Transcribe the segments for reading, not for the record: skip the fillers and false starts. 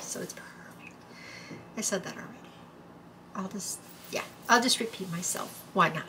so it's perfect. I said that already. I'll just repeat myself. Why not?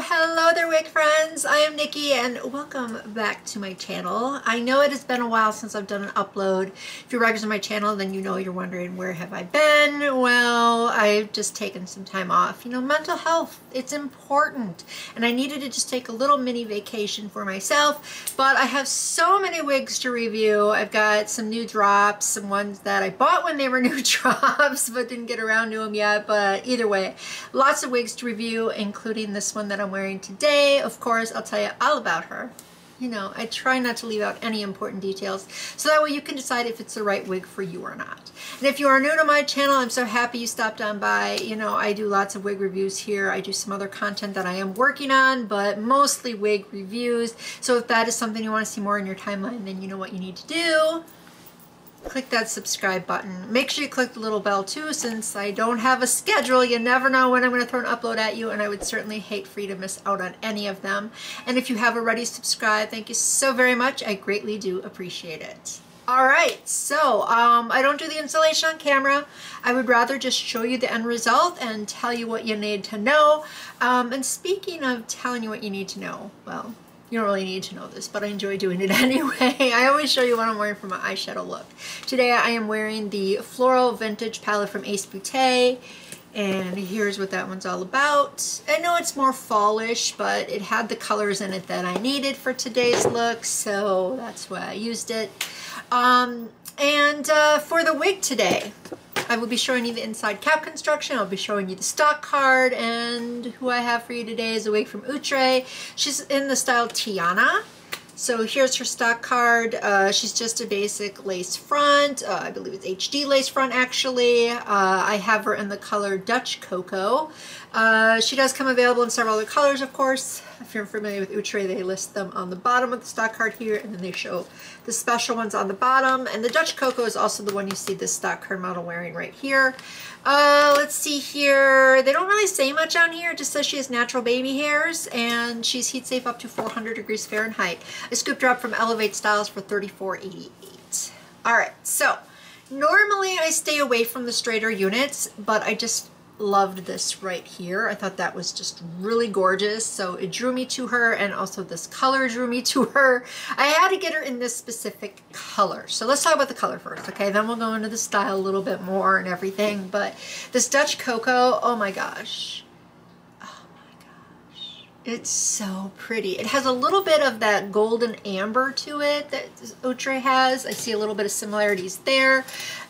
Hello there, wig friends. I am Nikki and welcome back to my channel. I know it has been a while since I've done an upload. If you're regular to my channel, then you know you're wondering, where have I been? Well, I've just taken some time off. You know, mental health, it's important. And I needed to just take a little mini vacation for myself, but I have so many wigs to review. I've got some new drops, some ones that I bought when they were new drops, but didn't get around to them yet. But either way, lots of wigs to review, including this one that I'm wearing today. Of course, I'll tell you all about her. You know, I try not to leave out any important details, so that way you can decide if it's the right wig for you or not. And if you are new to my channel, I'm so happy you stopped on by. You know, I do lots of wig reviews here. I do some other content that I am working on, but mostly wig reviews. So if that is something you want to see more in your timeline, then you know what you need to do. Click that subscribe button. Make sure you click the little bell too, since I don't have a schedule. You never know when I'm going to throw an upload at you, and I would certainly hate for you to miss out on any of them. And if you have already subscribed, thank you so very much. I greatly do appreciate it. Alright, so I don't do the installation on camera. I would rather just show you the end result and tell you what you need to know. And speaking of telling you what you need to know, well, you don't really need to know this, but I enjoy doing it anyway. I always show you what I'm wearing for my eyeshadow look. Today I am wearing the Floral Vintage palette from Ace Boutte, and here's what that one's all about. I know it's more fallish, but it had the colors in it that I needed for today's look, so that's why I used it. For the wig today, I will be showing you the inside cap construction. I'll be showing you the stock card, and who I have for you today is a wig from Outre. She's in the style TEYONA. So here's her stock card. She's just a basic lace front. I believe it's HD lace front actually. I have her in the color Dutch Cocoa. She does come available in several other colors, of course. If you're familiar with Outre, they list them on the bottom of the stock card here, and then they show the special ones on the bottom. And the Dutch Cocoa is also the one you see this stock card model wearing right here. Let's see here. They don't really say much on here. It just says she has natural baby hairs, and she's heat safe up to 400 degrees Fahrenheit. A scoop drop from elevatestyles for $34.88. Alright, so normally I stay away from the straighter units, but I just loved this right here. I thought that was just really gorgeous, so it drew me to her, and also this color drew me to her. I had to get her in this specific color. So let's talk about the color first, okay? Then we'll go into the style a little bit more and everything. But this Dutch Cocoa, oh my gosh. Oh my gosh. It's so pretty. It has a little bit of that golden amber to it that Outre has. I see a little bit of similarities there.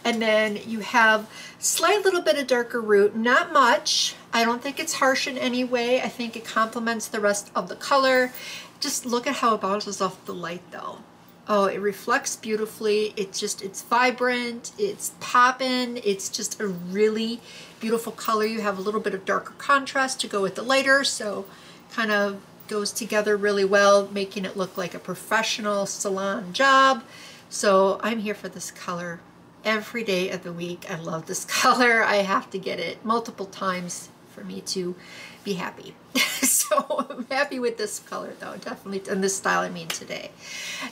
And then you have slight little bit of darker root, not much. I don't think it's harsh in any way. I think it complements the rest of the color. Just look at how it bounces off the light though. Oh, it reflects beautifully. It's vibrant, it's poppin', it's just a really beautiful color. You have a little bit of darker contrast to go with the lighter, so kind of goes together really well, making it look like a professional salon job. So I'm here for this color every day of the week. I love this color. I have to get it multiple times for me to be happy. So I'm happy with this color though, definitely, and this style I mean today.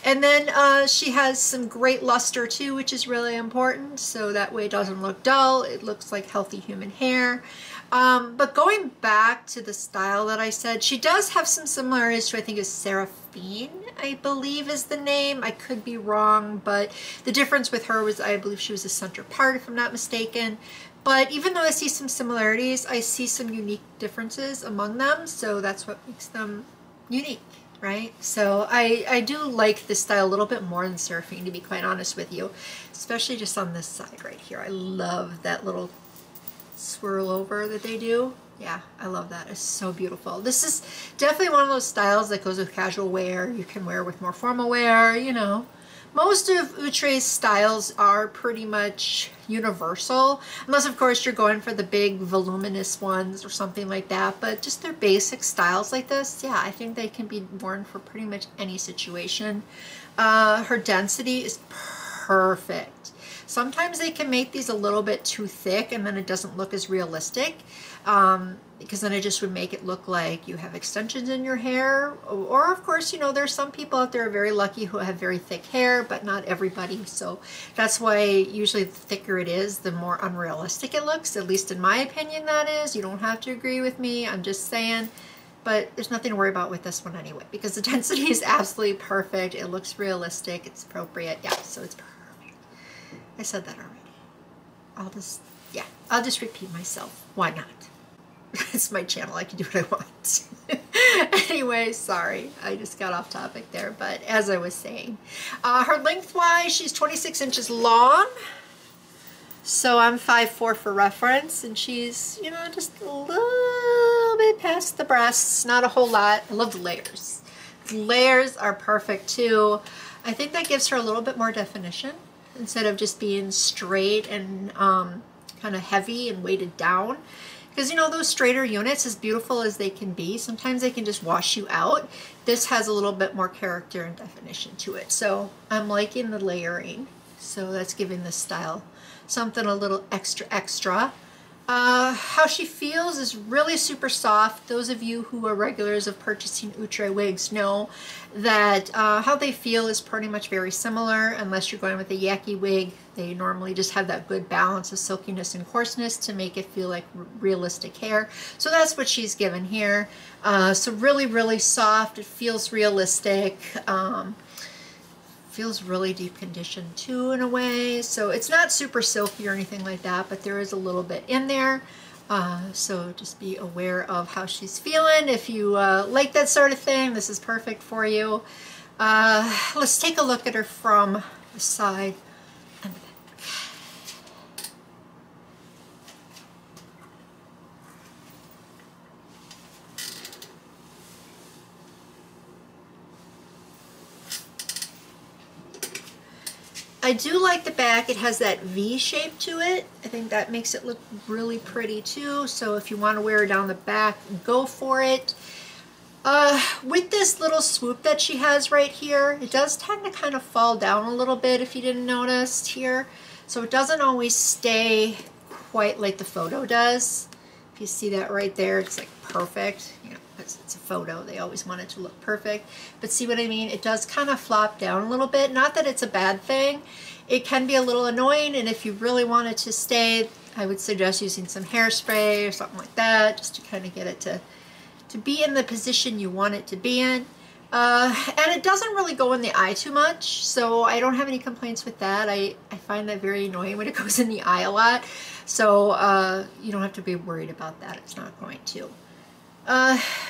And then she has some great luster too, which is really important, so that way it doesn't look dull. It looks like healthy human hair. But going back to the style that I said, she does have some similarities to, I think, is Seraphine. I believe is the name. I could be wrong, but the difference with her was I believe she was a center part, if I'm not mistaken. But even though I see some similarities, I see some unique differences among them, so that's what makes them unique, right? So I do like this style a little bit more than Seraphine, to be quite honest with you, especially just on this side right here. I love that little swirl over that they do. Yeah, I love that. It's so beautiful. This is definitely one of those styles that goes with casual wear. You can wear with more formal wear, you know. Most of Outre's styles are pretty much universal, unless of course you're going for the big voluminous ones or something like that, but just their basic styles like this, yeah, I think they can be worn for pretty much any situation. Her density is perfect. Sometimes they can make these a little bit too thick and then it doesn't look as realistic, because then it just would make it look like you have extensions in your hair. Or of course, you know, there's some people out there who are very lucky who have very thick hair, but not everybody. So that's why usually the thicker it is, the more unrealistic it looks. At least in my opinion, that is. You don't have to agree with me. I'm just saying. But there's nothing to worry about with this one anyway, because the density is absolutely perfect. It looks realistic. It's appropriate. Yeah, so it's perfect. I said that already. I'll just repeat myself. Why not? It's my channel. I can do what I want. Anyway, sorry. I just got off topic there. But as I was saying, her lengthwise, she's 26 inches long. So I'm 5'4" for reference. And she's, you know, just a little bit past the breasts. Not a whole lot. I love the layers. The layers are perfect too. I think that gives her a little bit more definition instead of just being straight and kind of heavy and weighted down. Because, you know, those straighter units, as beautiful as they can be, sometimes they can just wash you out. This has a little bit more character and definition to it. So I'm liking the layering. So that's giving this style something a little extra. How she feels is really super soft. Those of you who are regulars of purchasing Outre wigs know that how they feel is pretty much very similar, unless you're going with a yaki wig. They normally just have that good balance of silkiness and coarseness to make it feel like realistic hair. So that's what she's given here. So really, really soft. It feels realistic. Feels really deep conditioned too in a way. So it's not super silky or anything like that, but there is a little bit in there. So just be aware of how she's feeling. If you like that sort of thing, this is perfect for you. Let's take a look at her from the side and the back. I do like the back. It has that V shape to it. I think that makes it look really pretty too. So if you want to wear it down the back, go for it. With this little swoop that she has right here, it does tend to kind of fall down a little bit if you didn't notice here. So it doesn't always stay quite like the photo does. If you see that right there, it's like perfect. You know, it's a photo. They always want it to look perfect. But see what I mean? It does kind of flop down a little bit. Not that it's a bad thing. It can be a little annoying, and if you really want it to stay, I would suggest using some hairspray or something like that, just to kind of get it to be in the position you want it to be in. And it doesn't really go in the eye too much, so I don't have any complaints with that. I find that very annoying when it goes in the eye a lot. So you don't have to be worried about that. It's not going to.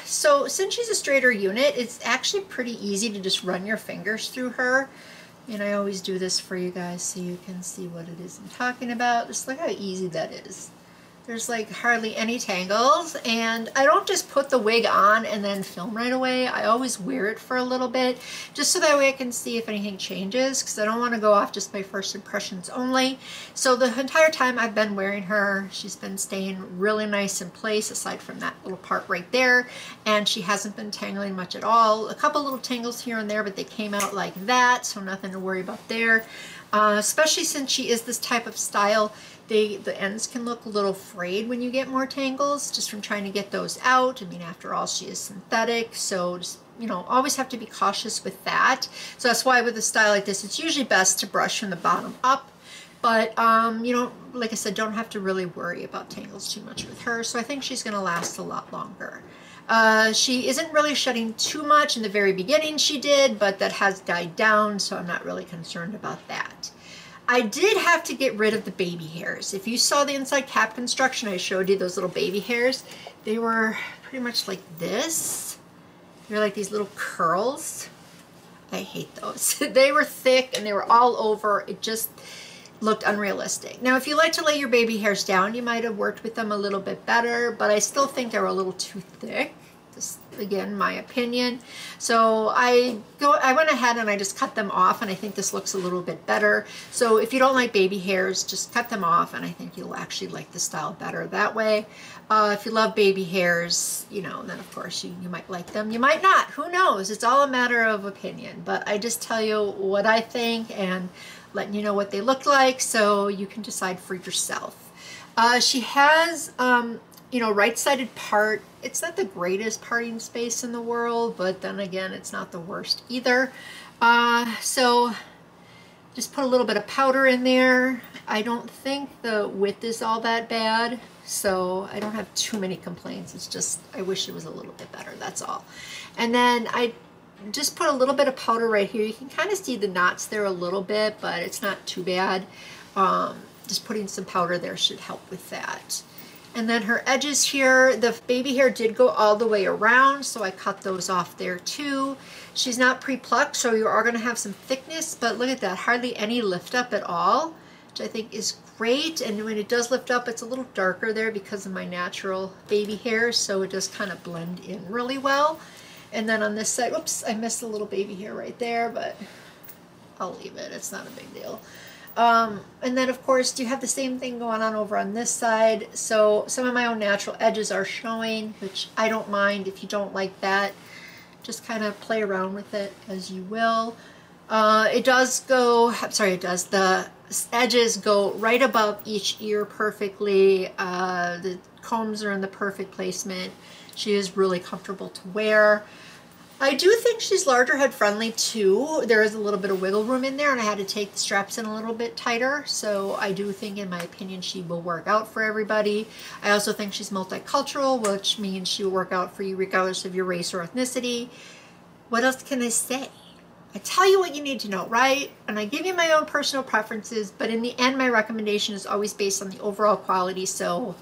So since she's a straighter unit, it's actually pretty easy to just run your fingers through her. And I always do this for you guys so you can see what it is I'm talking about. Just look how easy that is. There's like hardly any tangles, and I don't just put the wig on and then film right away. I always wear it for a little bit, just so that way I can see if anything changes, because I don't want to go off just by first impressions only. So the entire time I've been wearing her, she's been staying really nice in place, aside from that little part right there, and she hasn't been tangling much at all. A couple little tangles here and there, but they came out like that, so nothing to worry about there. Especially since she is this type of style, the ends can look a little frayed when you get more tangles, just from trying to get those out. I mean, after all, she is synthetic, so just, you know, always have to be cautious with that. So that's why with a style like this, it's usually best to brush from the bottom up. But, you know, like I said, don't have to really worry about tangles too much with her. So I think she's going to last a lot longer. She isn't really shedding too much. In the very beginning she did, but that has died down, so I'm not really concerned about that. I did have to get rid of the baby hairs. If you saw the inside cap construction, I showed you those little baby hairs. They were pretty much like this. They're like these little curls. I hate those. They were thick and they were all over. It just looked unrealistic. Now, if you like to lay your baby hairs down, you might have worked with them a little bit better, but I still think they were a little too thick. Just, again, my opinion. So I went ahead and I just cut them off, and I think this looks a little bit better. So if you don't like baby hairs, just cut them off, and I think you'll actually like the style better that way. If you love baby hairs, you know, then of course you might like them. You might not. Who knows? It's all a matter of opinion. But I just tell you what I think and letting you know what they look like so you can decide for yourself. She has, you know, right-sided part. It's not the greatest parting space in the world, but then again, it's not the worst either. So just put a little bit of powder in there. I don't think the width is all that bad, so I don't have too many complaints. It's just, I wish it was a little bit better, that's all. And then I just put a little bit of powder right here. You can kind of see the knots there a little bit, but it's not too bad. Just putting some powder there should help with that. And then her edges here, the baby hair did go all the way around, so I cut those off there too. She's not pre-plucked, so you are going to have some thickness, but look at that, hardly any lift up at all, which I think is great. And when it does lift up, it's a little darker there because of my natural baby hair, so it does kind of blend in really well. And then on this side, oops, I missed a little baby hair right there, but I'll leave it, it's not a big deal. And then of course you have the same thing going on over on this side. So some of my own natural edges are showing, which I don't mind. If you don't like that, just kind of play around with it as you will. It does go, I'm sorry, it does, the edges go right above each ear perfectly. The combs are in the perfect placement. She is really comfortable to wear. I do think she's larger head friendly too. There is a little bit of wiggle room in there, and I had to take the straps in a little bit tighter. So I do think, in my opinion, she will work out for everybody. I also think she's multicultural, which means she will work out for you regardless of your race or ethnicity. What else can I say? I tell you what you need to know, right? And I give you my own personal preferences, but in the end, my recommendation is always based on the overall quality. So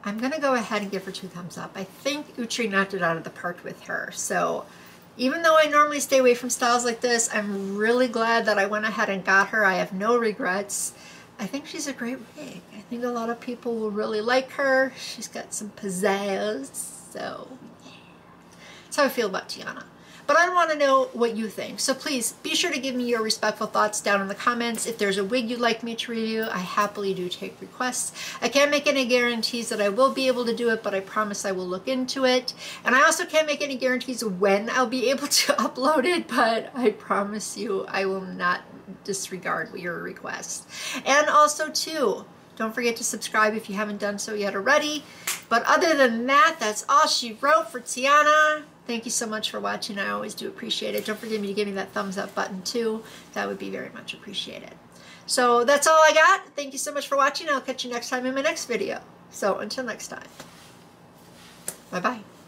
I'm going to go ahead and give her 2 thumbs up. I think Outre knocked it out of the park with her. So even though I normally stay away from styles like this, I'm really glad that I went ahead and got her. I have no regrets. I think she's a great wig. I think a lot of people will really like her. She's got some pizzazz. So yeah. That's how I feel about TEYONA. But I want to know what you think. So please be sure to give me your respectful thoughts down in the comments. If there's a wig you'd like me to review, I happily do take requests. I can't make any guarantees that I will be able to do it, but I promise I will look into it. And I also can't make any guarantees when I'll be able to upload it, but I promise you I will not disregard your requests. And also too, don't forget to subscribe if you haven't done so yet already. But other than that, that's all she wrote for TEYONA. Thank you so much for watching. I always do appreciate it. Don't forget to give me that thumbs up button too. That would be very much appreciated. So that's all I got. Thank you so much for watching. I'll catch you next time in my next video. So until next time. Bye-bye.